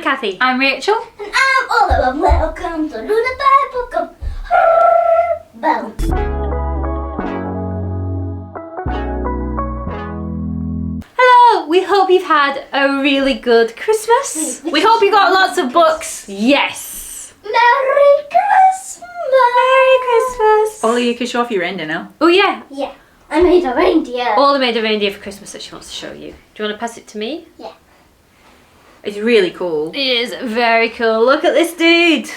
Cathy. I'm Rachel. And I'm Oliver. Welcome to Lullaby Book of Bell. Hello, we hope you've had a really good Christmas. We hope you got lots of books. Yes. Merry Christmas. Merry Christmas. Ollie, you can show off your reindeer now. Oh yeah. Yeah, I made a reindeer. Ola made a reindeer for Christmas that she wants to show you. Do you want to pass it to me? Yeah. It's really cool. It is very cool. Look at this dude.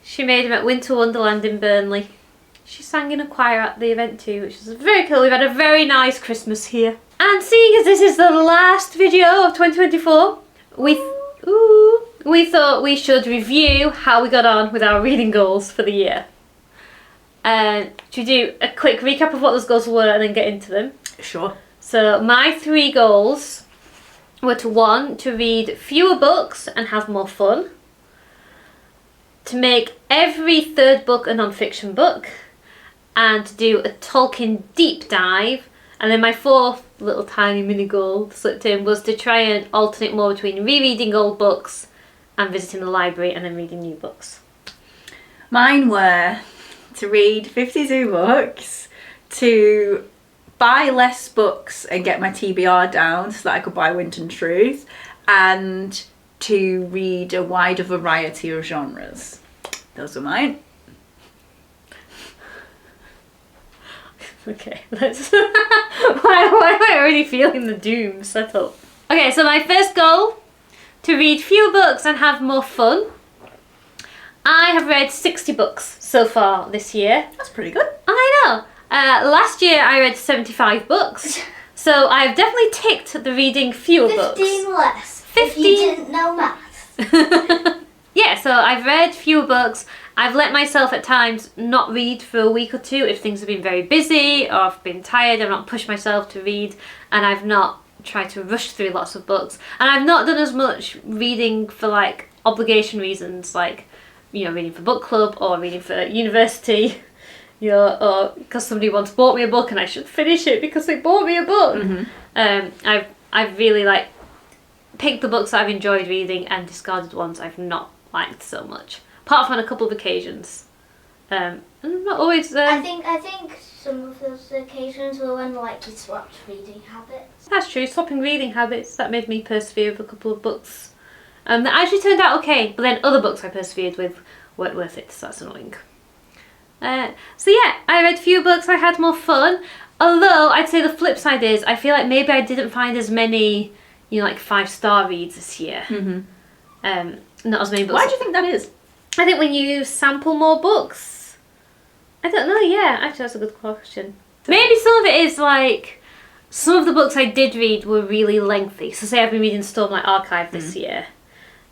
She made him at Winter Wonderland in Burnley. She sang in a choir at the event too, which is very cool. We've had a very nice Christmas here. And seeing as this is the last video of 2024, we thought we should review how we got on with our reading goals for the year. Should we do a quick recap of what those goals were and then get into them? Sure. So my 3 goals were to read fewer books and have more fun, to make every 3rd book a non-fiction book, and to do a Tolkien deep dive. And then my 4th little tiny mini goal slipped in was to try and alternate more between rereading old books and visiting the library and then reading new books. Mine were to read 52 books, to buy less books and get my TBR down so that I could buy Winton Truth, and to read a wider variety of genres. Those were mine. Okay, let's... why am I already feeling the doom settle? Okay, so my first goal, to read fewer books and have more fun. I have read 60 books so far this year. That's pretty good. I know. Last year I read 75 books, so I've definitely ticked the reading fewer 15 books. less. 15. If you didn't know maths. Yeah, so I've read fewer books. I've let myself at times not read for a week or 2 if things have been very busy or I've been tired. I've not pushed myself to read, and I've not tried to rush through lots of books. And I've not done as much reading for like obligation reasons, like, you know, reading for book club or reading for university, you know, or because somebody once bought me a book and I should finish it because they bought me a book. Mm-hmm. I've really like picked the books that I've enjoyed reading and discarded ones I've not liked so much, apart from on a couple of occasions. And I'm not always. I think some of those occasions were when like you swapped reading habits. That's true. Swapping reading habits, that made me persevere with a couple of books. That actually turned out okay, but then other books I persevered with weren't worth it, so that's annoying. So yeah, I read fewer books, I had more fun. Although I'd say the flip side is I feel like maybe I didn't find as many, you know, like 5-star reads this year. Mm-hmm. Not as many books. Why do you think that is? I think when you sample more books. I don't know, yeah, actually that's a good question. Maybe some of it is like, some of the books I did read were really lengthy. So say I've been reading Stormlight Archive this year.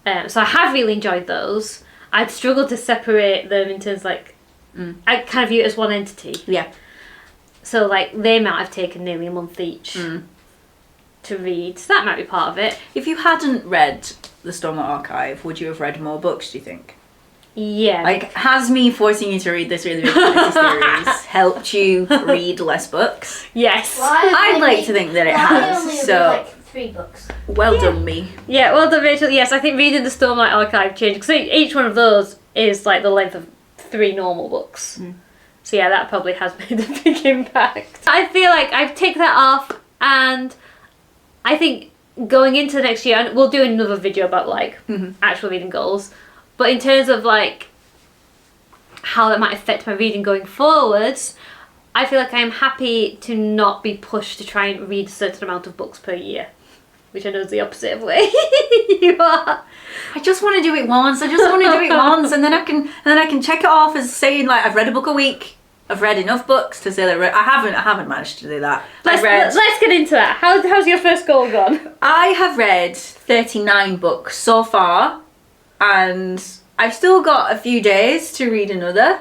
So I have really enjoyed those. I'd struggled to separate them in terms like, I kind of view it as one entity. Yeah. So like they might have taken nearly a month each to read. So that might be part of it. If you hadn't read the Stormlight Archive, would you have read more books, do you think? Yeah. Like, has me forcing you to read this really big fantasy series helped you read less books? Yes. I'd like to think that it has, so like 3 books. well done me. Yeah, well done Rachel. Yes, I think reading the Stormlight Archive changed, because each one of those is like the length of 3 normal books. So yeah, that probably has made a big impact. I feel like I've ticked that off, and I think going into the next year, and we'll do another video about like actual reading goals, but in terms of like how that might affect my reading going forwards, I feel like I'm happy to not be pushed to try and read a certain amount of books per year, which I know is the opposite of where you are. I just want to do it once. and then I can check it off as saying like I've read a book a week. I've read enough books to say that I haven't managed to do that. Let's get into that. How's your first goal gone? I have read 39 books so far, and I've still got a few days to read another.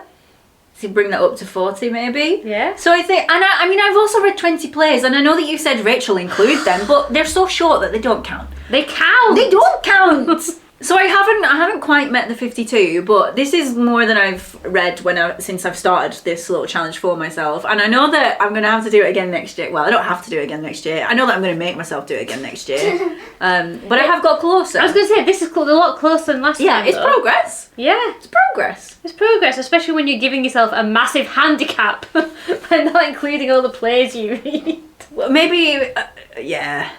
To bring that up to 40 maybe. Yeah. So I think, and I mean I've also read 20 plays, and I know that you said Rachel include them, but they're so short that they don't count. They count. They don't count. So I haven't quite met the 52, but this is more than I've read since I've started this little challenge for myself. And I know that I'm going to have to do it again next year. Well, I don't have to do it again next year. I know that I'm going to make myself do it again next year. But I have got closer. I was going to say, this is a lot closer than last time. Yeah, it's though. progress. Yeah. It's progress. It's progress, especially when you're giving yourself a massive handicap by not including all the plays you read. Well, maybe, yeah.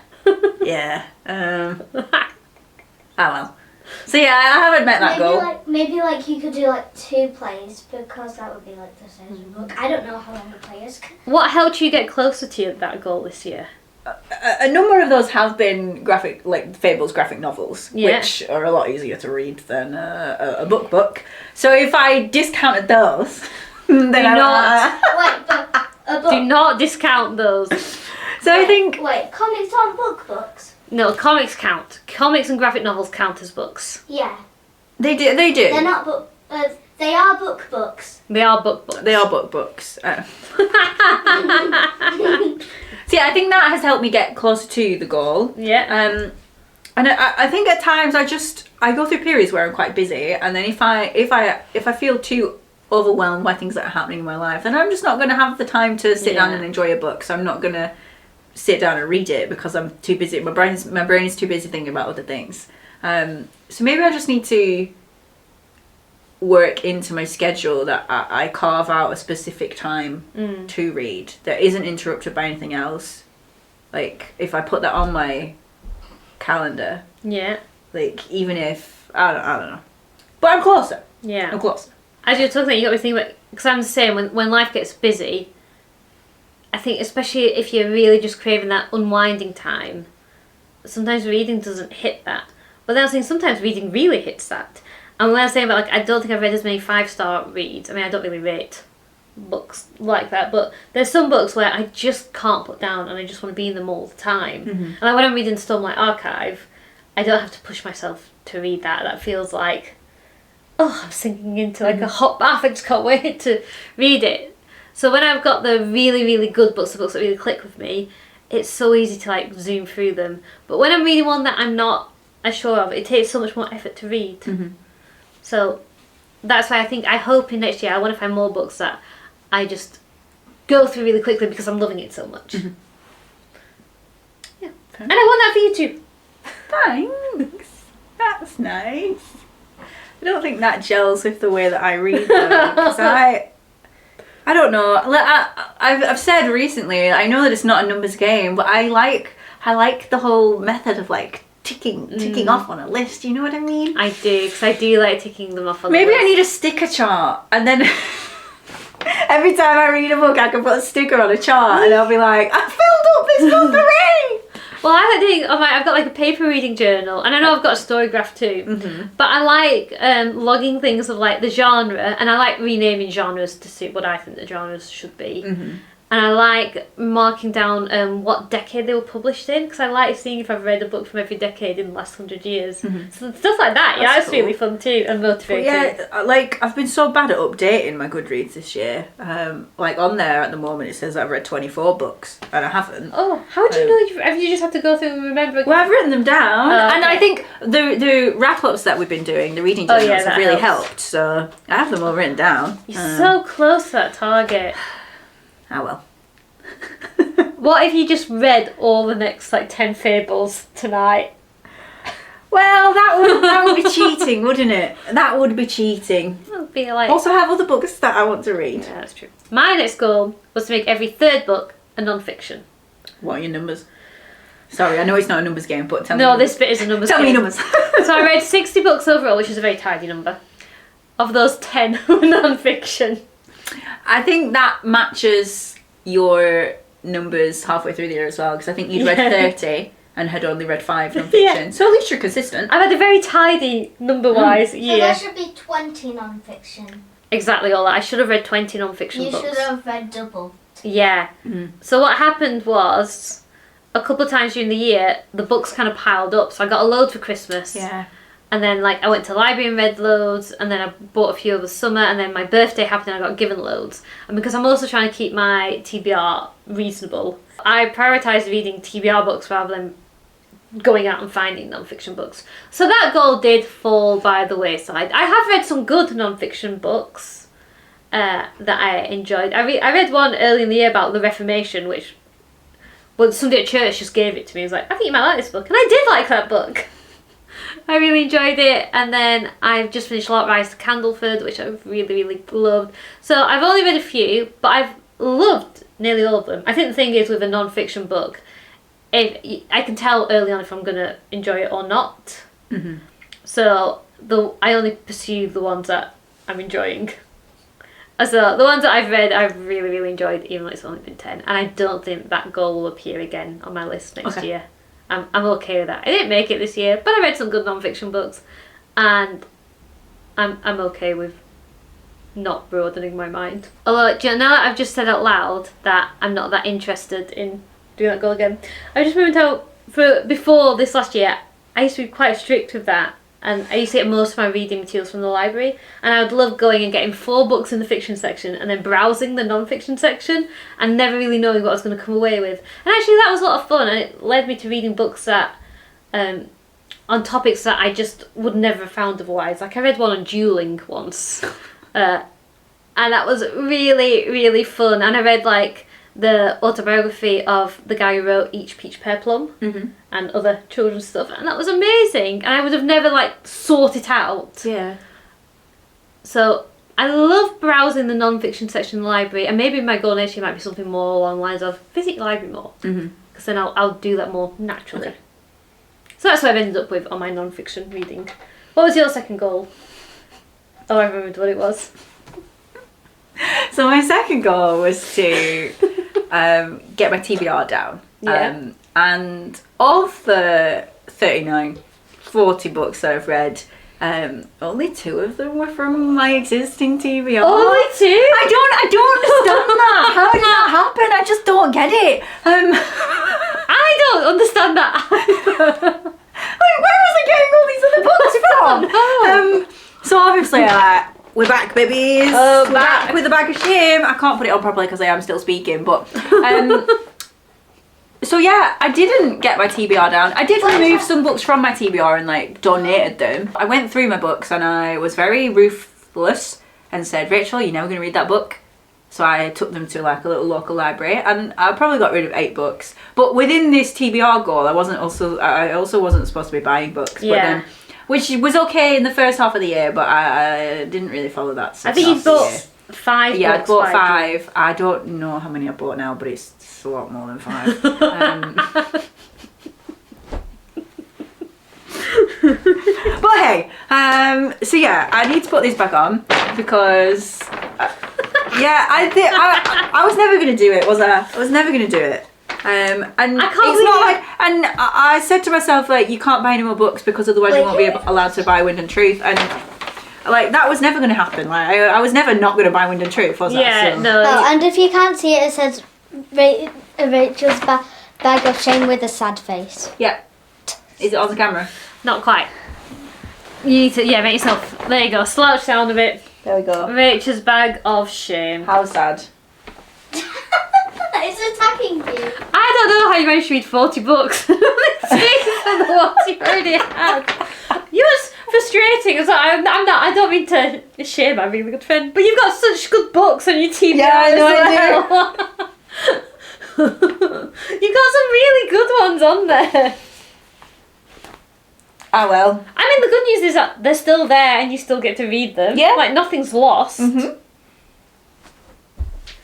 Yeah. Oh well. So yeah, I haven't met that goal. Maybe you could do 2 plays, because that would be the same as a book. I don't know how long the play is. What helped you get closer to that goal this year? A number of those have been Fable's graphic novels, Yeah. which are a lot easier to read than a book. So if I discounted those, then Wait, but a book. Do not discount those. So I think... Wait, comics aren't books? No, comics count. Comics and graphic novels count as books. Yeah. They do. They're not book. They are books. They are books. They are books. See, I think that has helped me get closer to the goal. Yeah. And I think at times I go through periods where I'm quite busy, and then if I feel too overwhelmed by things that are happening in my life, then I'm just not going to have the time to sit down and enjoy a book. So I'm not going to sit down and read it because I'm too busy. My brain is too busy thinking about other things. So maybe I just need to work into my schedule that I carve out a specific time to read that isn't interrupted by anything else. Like if I put that on my calendar, even if I don't know, but I'm closer. I'm closer. As you're talking, you got me thinking about, because I'm the same, when life gets busy, I think especially if you're really just craving that unwinding time, sometimes reading doesn't hit that. But then I was thinking sometimes reading really hits that. And when I was saying about I don't think I've read as many 5-star reads. I mean, I don't really rate books like that, but there's some books where I just can't put down and I just want to be in them all the time. And when I'm reading Stormlight Archive, I don't have to push myself to read that. That feels like, I'm sinking into a hot bath. I just can't wait to read it. So when I've got the really, really good books, the books that really click with me, it's so easy to zoom through them. But when I'm reading one that I'm not as sure of, it takes so much more effort to read. So that's why I hope in next year I want to find more books that I just go through really quickly because I'm loving it so much. Yeah. And I want that for you too. Thanks. That's nice. I don't think that gels with the way that I read though, because I don't know. I've said recently, I know that it's not a numbers game, but I like the whole method of ticking off on a list. You know what I mean? I do, because I do like ticking them off on Maybe the list. I need a sticker chart, and then every time I read a book, I can put a sticker on a chart, and I'll be like, I filled up this book already. Well, I like doing. I've got a paper reading journal, and I know I've got a Storygraph too. But I like logging things of the genre, and I like renaming genres to suit what I think the genres should be. And I like marking down what decade they were published in, because I like seeing if I've read a book from every decade in the last 100 years. So stuff like that, it's cool. really fun too and motivating. Yeah, I've been so bad at updating my Goodreads this year. On there at the moment it says I've read 24 books, and I haven't. Oh, how do you know? Have you just had to go through and remember? Well, I've written them down, and okay. I think the wrap-ups that we've been doing, the reading journals, have really helped. So I have them all written down. You're so close to that target. Ah well. What if you just read all the next 10 fables tonight? Well, that would be cheating, wouldn't it? That would be cheating. It would be Also, I have other books that I want to read. Yeah, that's true. My next goal was to make every third book a non-fiction. What are your numbers? Sorry, I know it's not a numbers game, but tell me. No, this bit is a numbers game. Tell me your numbers. So I read 60 books overall, which is a very tidy number. Of those, 10 were non-fiction. I think that matches your numbers halfway through the year as well, because I think you'd read 30 and had only read 5 non-fiction. So at least you're consistent. I've had a very tidy number-wise year. So there should be 20 non-fiction. Exactly all that. I should have read 20 non-fiction books. You should have read double. Yeah. So what happened was, a couple of times during the year, the books kind of piled up. So I got a load for Christmas. Yeah. And then I went to the library and read loads, and then I bought a few over summer, and then my birthday happened and I got given loads. And because I'm also trying to keep my TBR reasonable, I prioritised reading TBR books rather than going out and finding non-fiction books. So that goal did fall by the wayside. I have read some good non-fiction books that I enjoyed. I read one early in the year about the Reformation, which, well, somebody at church just gave it to me. He was like, I think you might like this book. And I did like that book. I really enjoyed it. And then I've just finished Lord Rise to Candleford, which I really, really loved. So I've only read a few, but I've loved nearly all of them. I think the thing is with a non-fiction book, if I can tell early on if I'm going to enjoy it or not. Mm-hmm. So I only pursue the ones that I'm enjoying. So the ones that I've read, I've really, really enjoyed, even though it's only been 10. And I don't think that goal will appear again on my list next year. I'm okay with that. I didn't make it this year, but I read some good non-fiction books, and I'm okay with not broadening my mind. Although, do you know, now that I've just said out loud that I'm not that interested in doing that goal again, I just remembered how before this last year I used to be quite strict with that, and I used to get most of my reading materials from the library, and I would love going and getting 4 books in the fiction section and then browsing the non-fiction section and never really knowing what I was going to come away with. And actually that was a lot of fun, and it led me to reading books that on topics that I just would never have found otherwise. Like I read one on dueling once, and that was really, really fun. And I read like the autobiography of the guy who wrote Each Peach Pear Plum, Mm-hmm. and other children's stuff, and that was amazing, and I would have never like sought it out. Yeah. So I love browsing the non-fiction section in the library, and maybe my goal next year might be something more along the lines of visit your library more, because then I'll do that more naturally. Okay. So that's what I've ended up with on my non-fiction reading. What was your second goal? Oh, I remembered what it was. So my second goal was to get my TBR down. Yeah. And of the 40 books that I've read, only 2 of them were from my existing TBR. Only 2? I don't understand that. How did that happen? I just don't get it. I don't understand that. Where was I getting all these other books from? So obviously, we're back, babies. Oh, We're back with a bag of shame. I can't put it on properly because I am still speaking, but so yeah, I didn't get my TBR down. I did remove some books from my TBR and like donated them. I went through my books and I was very ruthless and said, Rachel, you're never going to read that book. So I took them to like a little local library, and I probably got rid of 8 books. But within this TBR goal, I also wasn't supposed to be buying books. Yeah. But then, which was okay in the first half of the year, but I didn't really follow that. I think you bought 5 Yeah, books. I bought 5. I don't know how many I bought now, but it's a lot more than 5. But hey, so yeah, I need to put this back on because yeah, I was never gonna do it, was I? I was never gonna do it. And it's not like, and I said to myself, like, you can't buy any more books because otherwise you won't be allowed to buy Wind and Truth, and like that was never going to happen. Like I was never not going to buy Wind and Truth, was I? Yeah, So. no. Oh, and if you can't see it, it says Rachel's bag of shame with a sad face. Yeah. Is it on the camera? Not quite. You need to, make yourself, there you go, slouch down a bit. There we go. Rachel's bag of shame. How sad. It's attacking you. I don't know how you managed to read 40 books. Than the ones you already had. You was frustrating. It's like, I don't mean to shame my really good friend, but you've got such good books on your team. Yeah, I know I do. You've got some really good ones on there. Ah well. I mean, the good news is that they're still there and you still get to read them. Yeah. Like, nothing's lost. Mm-hmm.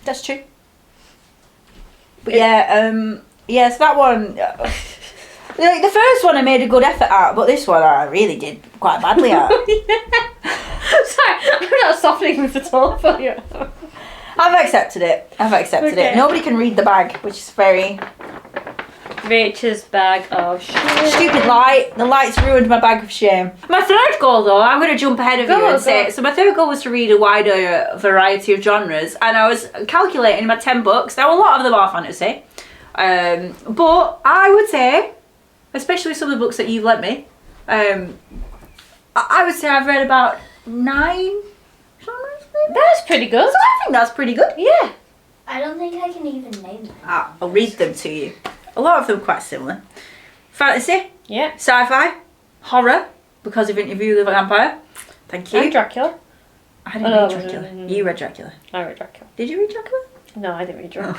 That's true. But yeah, so that one, like the first one I made a good effort at, but this one I really did quite badly at. Sorry, I'm not softening this at all for you. I've accepted it. Okay. Nobody can read the bag, which is very... Rachel's bag of shame. Stupid light. The light's ruined my bag of shame. My third goal, though, I'm going to jump ahead of you and say... So my third goal was to read a wider variety of genres, and I was calculating my 10 books. Now, a lot of them are fantasy. But I would say, especially some of the books that you've lent me, I would say I've read about 9 genres, maybe? That's pretty good. So I think that's pretty good. Yeah. I don't think I can even name them. I'll read them to you. A lot of them quite similar. Fantasy, Yeah. Sci-fi, horror, because of Interview with the Vampire. Thank you. And Dracula. I didn't read Dracula. You read Dracula. I read Dracula. Did you read Dracula? No, I didn't read Dracula.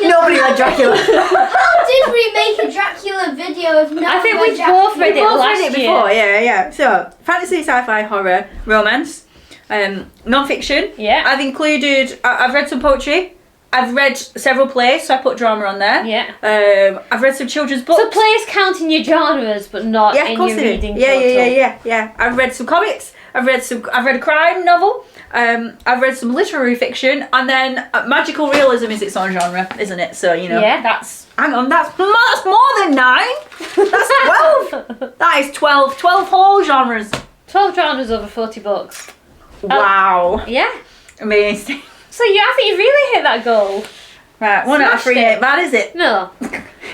Nobody read Dracula. How did we make a Dracula video if no I think one we both read We it both last read it year. before, yeah. So, fantasy, sci-fi, horror, romance, non-fiction. Yeah. I've included, I've read some poetry. I've read several plays, so I put drama on there. Yeah. I've read some children's books. So plays count in your genres, but not Yeah, of in course your they do. reading Yeah. I've read some comics. I've read a crime novel. I've read some literary fiction, and then magical realism is its own genre, isn't it? So Yeah. that's more than 9. That's 12. That is 12 whole genres. 12 genres over 40 books. Wow, Yeah. amazing. So I think you really hit that goal. Right, 1 out of 3 Smashed it. ain't bad, is it? No.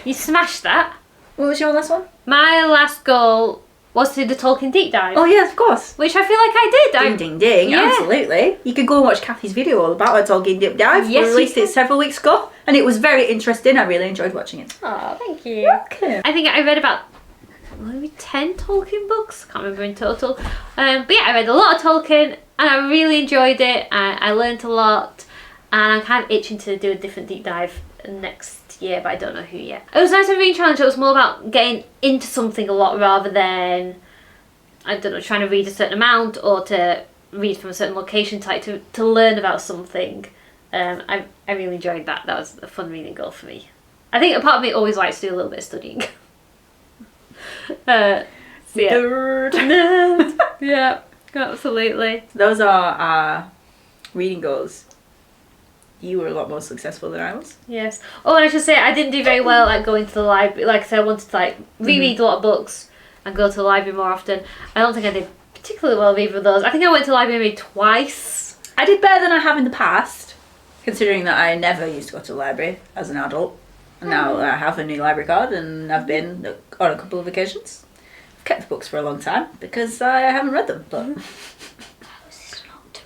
You smashed that. What was your last one? My last goal was to do the Tolkien deep dive. Oh yes, of course. Which I feel like I did. Ding ding ding, Yeah. absolutely. You could go and watch Cathy's video all about her Tolkien deep dive. Yes, We you released can. it several weeks ago, and it was very interesting. I really enjoyed watching it. Oh, thank you. Okay. I think I read about maybe 10 Tolkien books. Can't remember in total. But yeah, I read a lot of Tolkien and I really enjoyed it. I learned a lot and I'm kind of itching to do a different deep dive next year, but I don't know who yet. It was nice and being challenged. It was more about getting into something a lot rather than, I don't know, trying to read a certain amount or to read from a certain location type to learn about something. I really enjoyed that. That was a fun reading goal for me. I think a part of me always likes to do a little bit of studying. So yeah. Nerd. Yeah, absolutely. Those are our reading goals. You were a lot more successful than I was. Yes. Oh, and I should say I didn't do very well at going to the library. Like I said, I wanted to reread a lot of books and go to the library more often. I don't think I did particularly well with either of those. I think I went to the library maybe twice. I did better than I have in the past, considering that I never used to go to the library as an adult. And now I have a new library card and I've been on a couple of occasions. I've kept the books for a long time because I haven't read them. But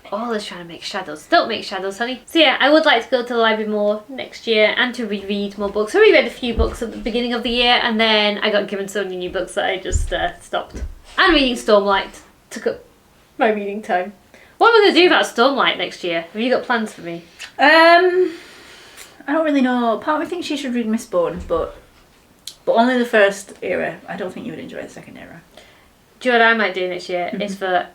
Always trying to make shadows. Don't make shadows, honey. So yeah, I would like to go to the library more next year and to reread more books. I reread a few books at the beginning of the year and then I got given so many new books that I just stopped. And reading Stormlight took up my reading time. What am I going to do about Stormlight next year? Have you got plans for me? I don't really know. Part of me thinks you should read Mistborn, but only the first era. I don't think you would enjoy the second era. Do you know what I might do next year? Is for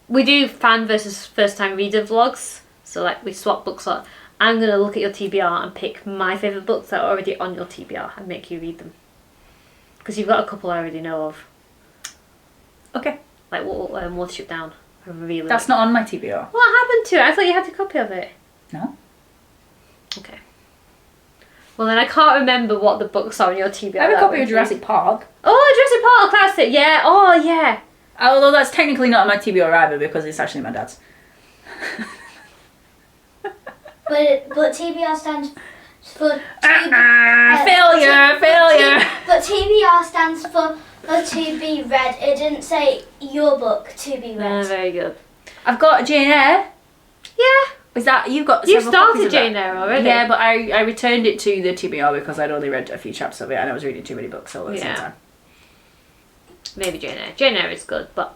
we do fan versus first time reader vlogs. So like we swap books up. I'm gonna look at your TBR and pick my favourite books that are already on your TBR and make you read them. Because you've got a couple I already know of. Okay. Like Watership Down. I really That's not on my TBR. What happened to it? I thought you had a copy of it. No. Okay. Well then I can't remember what the books are on your TBR. I have a that copy were of Jurassic Park. Oh, Jurassic Park Classic. Yeah. Oh yeah. Although that's technically not on my TBR either because it's actually my dad's. But TBR stands for failure. But TBR stands for to be read. It didn't say your book to be read. Very good. I've got Jane Eyre. Yeah. Is that you've got? You several copies started of that? Jane Eyre already. Yeah, but I returned it to the TBR because I'd only read a few chapters of it and I was reading too many books all at the same time. Maybe Jane Eyre. Jane Eyre is good, but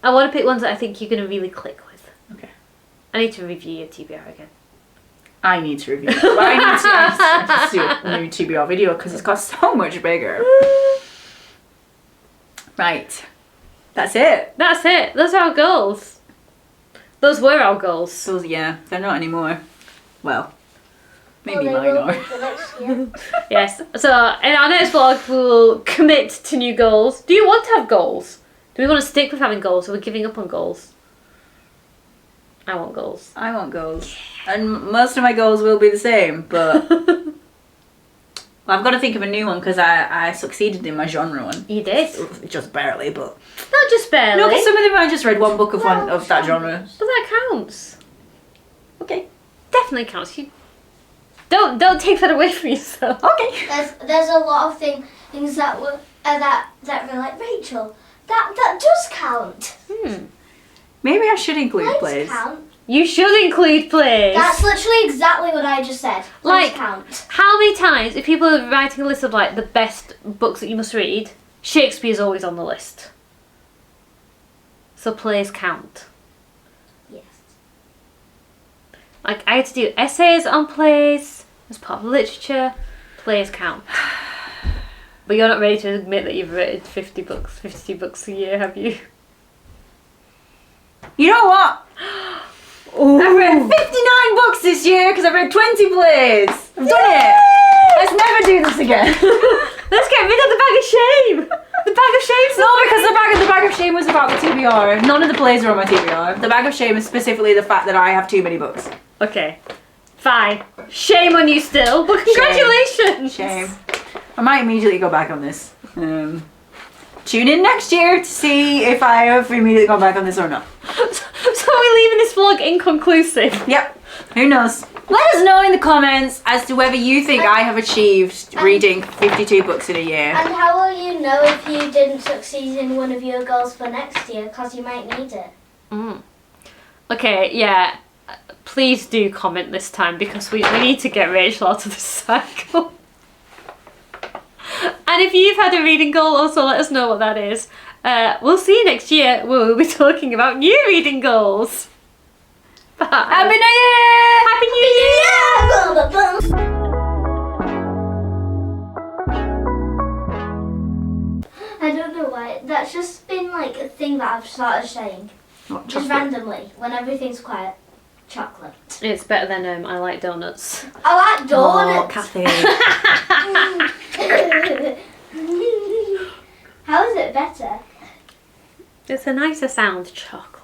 I want to pick ones that I think you're going to really click with. Okay. I need to review your TBR again. I need to review it. Well, I need to do a new TBR video because it's got so much bigger. Right. That's it. That's it. Those are our goals. Those were our goals. So yeah, they're not anymore. Well, maybe Well, mine they will are. be for next year. Yes. So in our next vlog, we'll commit to new goals. Do you want to have goals? Do we want to stick with having goals, or are we giving up on goals? I want goals. I want goals. And most of my goals will be the same, but well, I've got to think of a new one because I succeeded in my genre one. You did. Just barely, but Not just barely. no, because some of them I just read one book of one of that genre. But that counts. Okay. Definitely counts. You don't take that away from yourself. Okay. There's a lot of things that were that were like Rachel. That does count. Maybe I should include Plays plays. count. You should include plays. That's literally exactly what I just said. Like, Plays count. how many times, if people are writing a list of like the best books that you must read, Shakespeare's always on the list. So plays count. Yes. Like, I had to do essays on plays as part of literature. Plays count. But you're not ready to admit that you've read 52 books a year, have you? You know what? Ooh. I've read 59 books this year because I've read 20 plays. I've done it. Let's never do this again. Let's get rid of the bag of shame. The bag of shame's No, because the bag of shame was about the TBR. None of the plays are on my TBR. The bag of shame is specifically the fact that I have too many books. Okay, fine. Shame on you still, but congratulations. Shame. I might immediately go back on this. Tune in next year to see if I have immediately gone back on this or not. So are we leaving this vlog inconclusive? Yep. Who knows? Let us know in the comments as to whether you think I have achieved reading 52 books in a year. And how will you know if you didn't succeed in one of your goals for next year? Because you might need it. Okay, yeah. Please do comment this time because we need to get Rachel out of this cycle. And if you've had a reading goal, also let us know what that is. We'll see you next year where we'll be talking about new reading goals. Bye. Happy New Year! Happy New Year! I don't know why. That's just been like a thing that I've started saying. What, Just chocolate? randomly, when everything's quiet. Chocolate. It's better than I like donuts. I like Oh, donuts. Cathy. How is it better? It's a nicer sound, chocolate.